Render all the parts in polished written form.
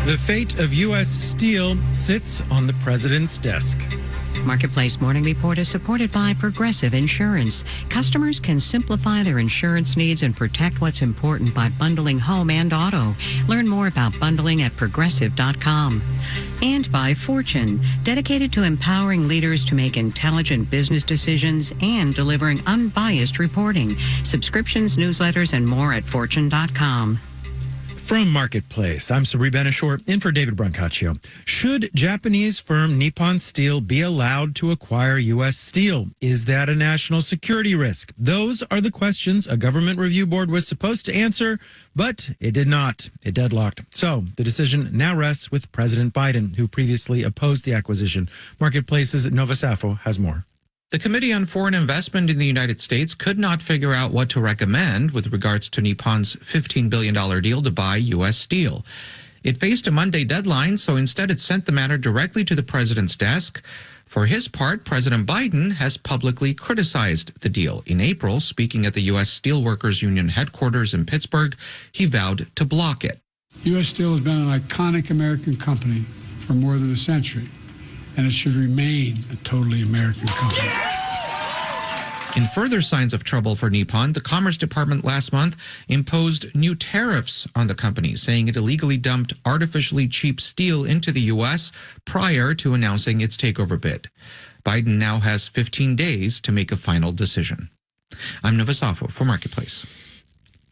The fate of U.S. Steel sits on the president's desk. Marketplace Morning Report is supported by Progressive Insurance. Customers can simplify their insurance needs and protect what's important by bundling home and auto. Learn more about bundling at progressive.com. And by Fortune, dedicated to empowering leaders to make intelligent business decisions and delivering unbiased reporting. Subscriptions, newsletters, and more at fortune.com. From Marketplace, I'm Sabri Benishore, in for David Brancaccio. Should Japanese firm Nippon Steel be allowed to acquire U.S. steel? Is that a national security risk? Those are the questions a government review board was supposed to answer, but it did not. It deadlocked. So the decision now rests with President Biden, who previously opposed the acquisition. Marketplace's Nova Safo has more. The Committee on Foreign Investment in the United States could not figure out what to recommend with regards to Nippon's $15 billion deal to buy U.S. steel. It faced a Monday deadline, so instead it sent the matter directly to the president's desk. For his part, President Biden has publicly criticized the deal. In April, speaking at the U.S. Steelworkers Union headquarters in Pittsburgh, he vowed to block it. U.S. Steel has been an iconic American company for more than a century, and it should remain a totally American company. In further signs of trouble for Nippon, the Commerce Department last month imposed new tariffs on the company, saying it illegally dumped artificially cheap steel into the U.S. prior to announcing its takeover bid. Biden now has 15 days to make a final decision. I'm Nova Safo for Marketplace.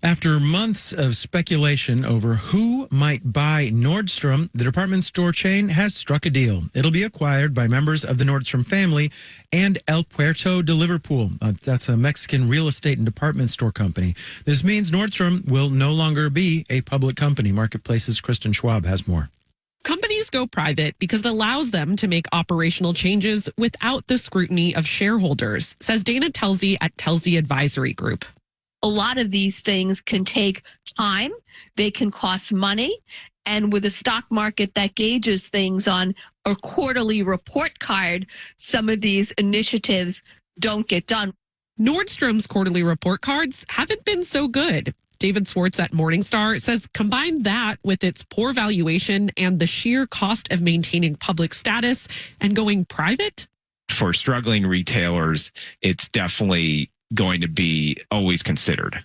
After months of speculation over who might buy Nordstrom, the department store chain has struck a deal. It'll be acquired by members of the Nordstrom family and El Puerto de Liverpool. That's a Mexican real estate and department store company. This means Nordstrom will no longer be a public company. Marketplace's Kristen Schwab has more. Companies go private because it allows them to make operational changes without the scrutiny of shareholders, says Dana Telsey at Telsey Advisory Group. A lot of these things can take time, they can cost money, and with a stock market that gauges things on a quarterly report card, some of these initiatives don't get done. Nordstrom's quarterly report cards haven't been so good. David Swartz at Morningstar says combine that with its poor valuation and the sheer cost of maintaining public status and going private. For struggling retailers, it's definitely going to be always considered.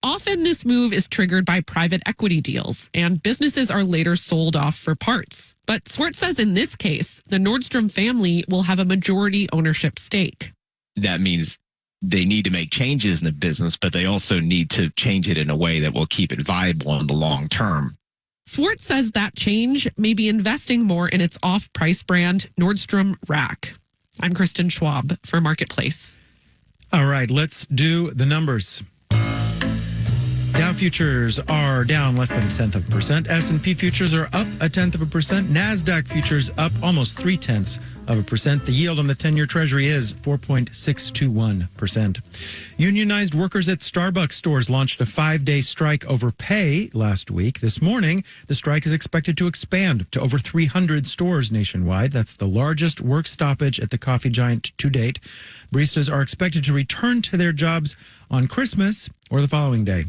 Often this move is triggered by private equity deals, and businesses are later sold off for parts. But Swartz says in this case, the Nordstrom family will have a majority ownership stake. That means they need to make changes in the business, but they also need to change it in a way that will keep it viable in the long term. Swartz says that change may be investing more in its off-price brand, Nordstrom Rack. I'm Kristen Schwab for Marketplace. All right, let's do the numbers. Dow futures are down less than 0.1%. S&P futures are up 0.1%. NASDAQ futures up almost 0.3%. The yield on the 10-year Treasury is 4.621%. Unionized workers at Starbucks stores launched a 5-day strike over pay last week. This morning, the strike is expected to expand to over 300 stores nationwide. That's the largest work stoppage at the coffee giant to date. Baristas are expected to return to their jobs on Christmas or the following day.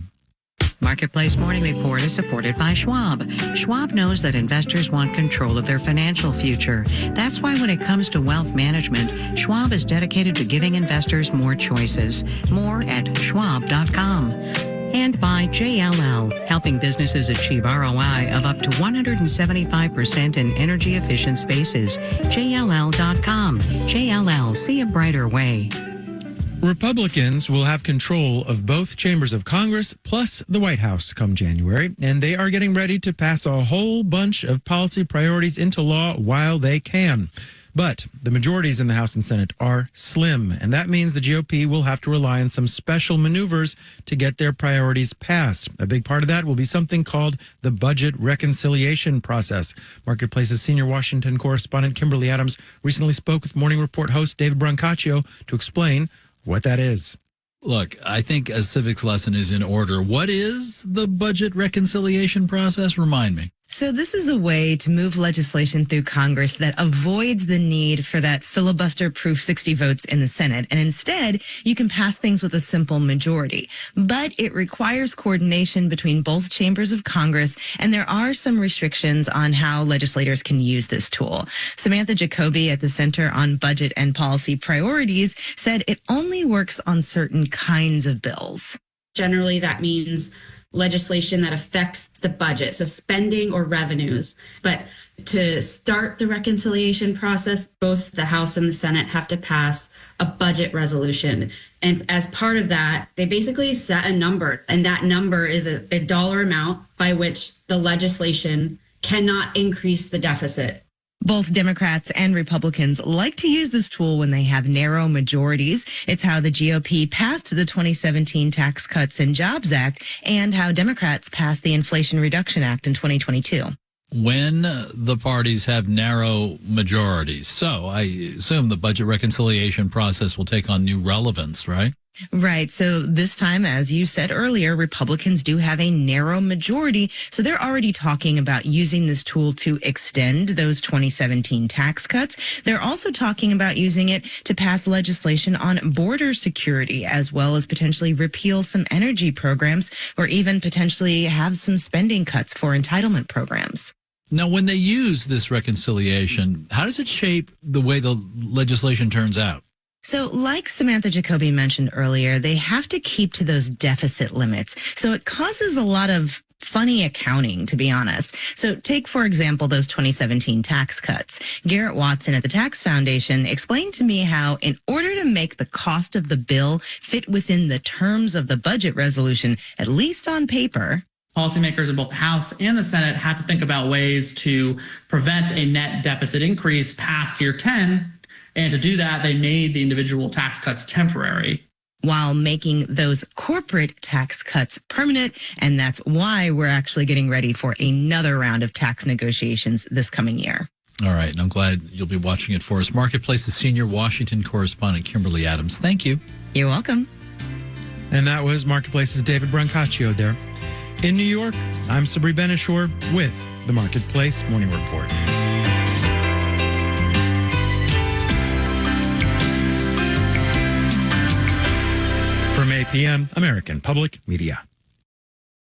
Marketplace Morning Report is supported by Schwab. Schwab knows that investors want control of their financial future. That's why when it comes to wealth management, Schwab is dedicated to giving investors more choices. More at schwab.com. And by JLL, helping businesses achieve ROI of up to 175% in energy-efficient spaces. JLL.com. JLL, see a brighter way. Republicans will have control of both chambers of Congress plus the White House come January, and they are getting ready to pass a whole bunch of policy priorities into law while they can. But the majorities in the House and Senate are slim, and that means the GOP will have to rely on some special maneuvers to get their priorities passed. A big part of that will be something called the budget reconciliation process. Marketplace's senior Washington correspondent Kimberly Adams recently spoke with Morning Report host David Brancaccio to explain what that is. Look, I think a civics lesson is in order. What is the budget reconciliation process? Remind me. So this is a way to move legislation through Congress that avoids the need for that filibuster-proof 60 votes in the Senate. And instead, you can pass things with a simple majority. But it requires coordination between both chambers of Congress, and there are some restrictions on how legislators can use this tool. Samantha Jacoby at the Center on Budget and Policy Priorities said it only works on certain kinds of bills. Generally, that means legislation that affects the budget, so spending or revenues. But to start the reconciliation process, both the House and the Senate have to pass a budget resolution. And as part of that, they basically set a number, and that number is a dollar amount by which the legislation cannot increase the deficit. Both Democrats and Republicans like to use this tool when they have narrow majorities. It's how the GOP passed the 2017 Tax Cuts and Jobs Act and how Democrats passed the Inflation Reduction Act in 2022. When the parties have narrow majorities. So I assume the budget reconciliation process will take on new relevance, right? Right. So this time, as you said earlier, Republicans do have a narrow majority. So they're already talking about using this tool to extend those 2017 tax cuts. They're also talking about using it to pass legislation on border security, as well as potentially repeal some energy programs or even potentially have some spending cuts for entitlement programs. Now, when they use this reconciliation, how does it shape the way the legislation turns out? So like Samantha Jacoby mentioned earlier, they have to keep to those deficit limits. So it causes a lot of funny accounting, to be honest. So take, for example, those 2017 tax cuts. Garrett Watson at the Tax Foundation explained to me how in order to make the cost of the bill fit within the terms of the budget resolution, at least on paper, policymakers in both the House and the Senate had to think about ways to prevent a net deficit increase past year 10. And to do that, they made the individual tax cuts temporary, while making those corporate tax cuts permanent. And that's why we're actually getting ready for another round of tax negotiations this coming year. All right. And I'm glad you'll be watching it for us. Marketplace's senior Washington correspondent, Kimberly Adams. Thank you. You're welcome. And that was Marketplace's David Brancaccio there. In New York, I'm Sabri Benishore with the Marketplace Morning Report. From APM, American Public Media.